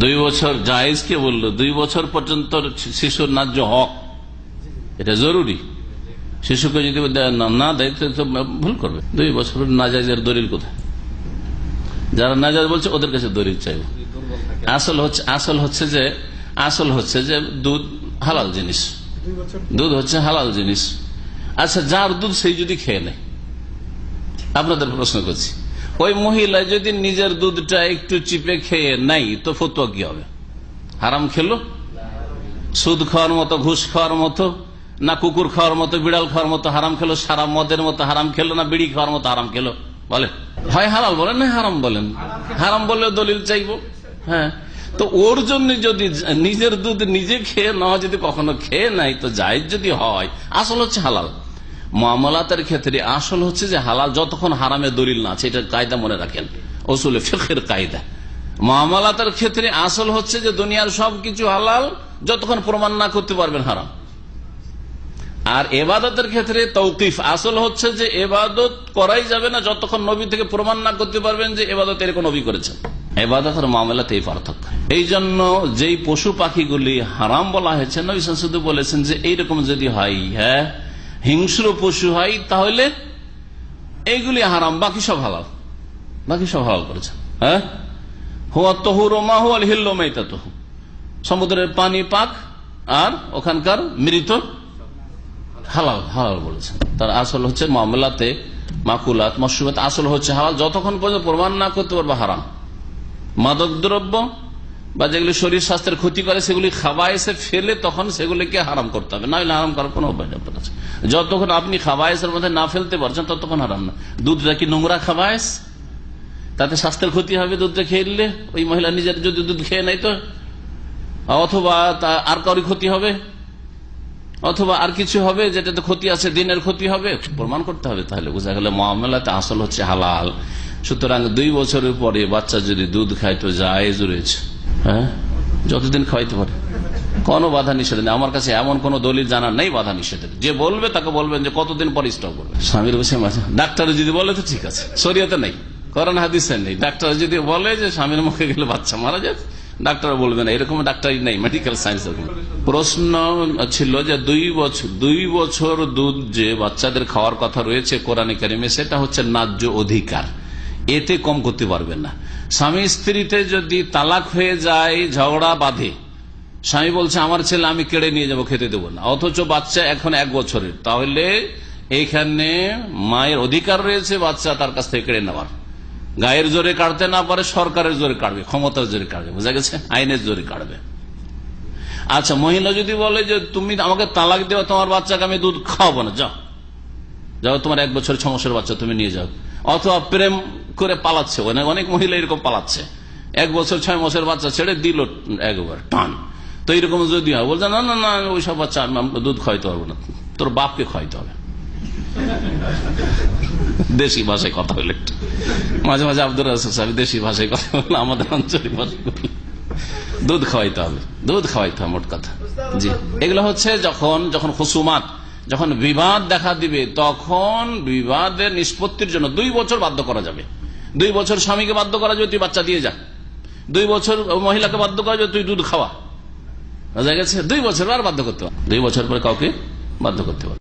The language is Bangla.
2 বছর জায়েজ কে বললো? 2 বছর পর্যন্ত শিশুর ন্যায্য হক, এটা জরুরি। শিশুকে যদি না দেয় তো ভুল করবে। 2 বছর নাজায়েজের দলিল কোথায়? যারা নাজায়েজ বলছে ওদের কাছে দলিল চাইব। আসল হচ্ছে যে দুধ হালাল জিনিস, দুধ হচ্ছে হালাল জিনিস। আচ্ছা, যার দুধ সেই যদি খেয়ে নেয়, আপনাদের প্রশ্ন করছি, ওই মহিলা যদি নিজের দুধটা একটু চিপে খেয়ে নাই তো ফতোয়া কি হবে? হারাম খেলো? সুদ খাওয়ার মতো, ঘুষ খাওয়ার মতো, না কুকুর খাওয়ার মতো, বিড়াল খাওয়ার মতো হারাম খেলো, সারা মদের মতো হারাম খেলো, না বিড়ি খাওয়ার মতো হারাম খেলো? বলেন, হয় হালাল বলেন না হারাম বলেন। হারাম বললে দলিল চাইবো। হ্যাঁ, তো ওর জন্য যদি নিজের দুধ নিজে খেয়ে নেওয়া যদি কখনো খেয়ে নাই তো জায়েজ যদি হয়, আসল হচ্ছে হালাল। মুআমালাতের ক্ষেত্রে আসল হচ্ছে যে হালাল যতক্ষণ হারামের দলিল না আছে, এটা কায়দা মনে রাখেন, উসুলে ফিকহের কায়দা। মুআমালাতের ক্ষেত্রে আসল হচ্ছে যে দুনিয়ার সবকিছু হালাল যতক্ষণ প্রমাণ না করতে পারবেন হারাম। আর ইবাদতের ক্ষেত্রে তৌকিফ, আসল হচ্ছে যে ইবাদত করাই যাবে না যতক্ষণ নবী থেকে প্রমাণ না করতে পারবেন যে ইবাদত এরকম নবী করেছেন। ইবাদত আর মুআমালাতে এই পার্থক্য। এই জন্য যেই পশু পাখিগুলি হারাম বলা হয়েছে, নবী শুধু বলেছেন যে এইরকম যদি হয়, হ্যাঁ হিংস্র পশু হয়, তাহলে এইগুলি হারাম, বাকি সব হালাল, বাকি সব হালাল করেছেন। হ্যাঁ, হুয়া তাহুরু মা হুয়াল হিল্লু মাইতাতুহু, সমুদ্রের পানি পাক আর ওখানকার মৃত হালাল, হালাল বলেছেন। তার আসল হচ্ছে মুআমালাতে মাকুলাত মাশরুবাত আসল হচ্ছে হালাল যতক্ষণ পর্যন্ত প্রমাণ না করতে পারবে হারাম। মাদক দ্রব্য বা যেগুলি শরীর স্বাস্থ্যের ক্ষতি করে সেগুলি খাবায়েসে ফেলে তখন সেগুলিকে হারাম করতে হবে, না হলে হারাম করার কোনো উপায় নেই। যতক্ষণ আপনি খাবায়েসের মধ্যে না ফেলতে পারছেন ততক্ষণ হারাম না। দুধটা কি নোংরা খাবায়েস? তাতে স্বাস্থ্যের ক্ষতি হবে দুধটা খেয়ে নিলে। ওই মহিলা নিজের যদি দুধ খেয়ে নেয় তো, অথবা আর কারোর ক্ষতি হবে, অথবা আর কিছু হবে যেটাতে ক্ষতি আছে, দিনের ক্ষতি হবে, প্রমাণ করতে হবে। তাহলে বোঝা গেল মুআমালাতে আসল হচ্ছে হালাল। সুতরাং 2 বছরের পরে বাচ্চা যদি দুধ খায় তো জায়েজ রয়েছে। হ্যাঁ, যতদিন খাওয়াইতে পারে, কোনো বাধা নিষেধ নেই। আমার কাছে এমন কোন দলিল জানা নেই বাধা নিষেধের। যে বলবে তাকে বলবেন যে কতদিন পর স্টপ করবে। স্বামীর বসে মাঝে ডাক্তার যদি বলে তো ঠিক আছে, শরীয়তে নেই, কোরআন হাদিসে নেই। ডাক্তার যদি বলে যে স্বামীর মুখে গেলে বাচ্চা মারা যায়, ডাক্তার বলবে না, এরকম ডাক্তারই নেই, মেডিকেল সায়েন্স। প্রশ্ন ছিল যে 2 বছর দুধ যে বাচ্চাদের খাওয়ার কথা রয়েছে কোরআনে কারিমে, সেটা হচ্ছে ন্যায্য অধিকার, এতে কম করতে পারবেন না। স্বামী স্ত্রীতে যদি তালাক হয়ে যায়, ঝগড়া বাঁধে, স্বামী বলছে আমার ছেলে আমি কেড়ে নিয়ে যাবো, খেতে দেবো না, অথচ বাচ্চা এখন 1 বছরের, তাহলে এইখানে মায়ের অধিকার রয়েছে বাচ্চা তার কাছ থেকে কেড়ে নেওয়ার। গায়ের জোরে কাটতে না পারে, সরকারের জোরে কাটবে, ক্ষমতার জোরে কাটবে, বোঝা গেছে, আইনের জোরে কাটবে। আচ্ছা, মহিলা যদি বলে যে তুমি আমাকে তালাক দেওয়া, তোমার বাচ্চাকে আমি দুধ খাওয়াবো না, যাও যাও, তোমার 1 বছর 6 মাসের বাচ্চা তুমি নিয়ে যাও। অথবা প্রেম করে পালাচ্ছে, অনেক মহিলা এরকম পালাচ্ছে, 1 বছর 6 মাসের বাচ্চা ছেড়ে দিল একবার টান। তো এরকম যদি হয়, বলছে না না না ওইসব বাচ্চা দুধ খাওয়াইতে পারবো না, তোর বাপকে খাওয়াইতে হবে। দেশি ভাষায় কথা বলে, মাঝে মাঝে আব্দুর রাজ্জাক সাহেব দেশি ভাষায় কথা বলে, আমাদের আঞ্চলিক ভাষায় দুধ খাওয়াইতে হবে, দুধ খাওয়াইতে হবে, মোট কথা। জি, এগুলো হচ্ছে যখন খুসুমাত, যখন বিবাদ দেখা দিবে, তখন বিবাদের নিষ্পত্তির জন্য 2 বছর বাধ্য করা যাবে। 2 বছর স্বামীকে বাধ্য করা যাবে তুই বাচ্চা দিয়ে যা, 2 বছর মহিলাকে বাধ্য করা যাবে তুই দুধ খাওয়া, বোঝা গেছে। 2 বছর আর বাধ্য করতে পারে, 2 বছর পরে কাউকে বাধ্য করতে পারে।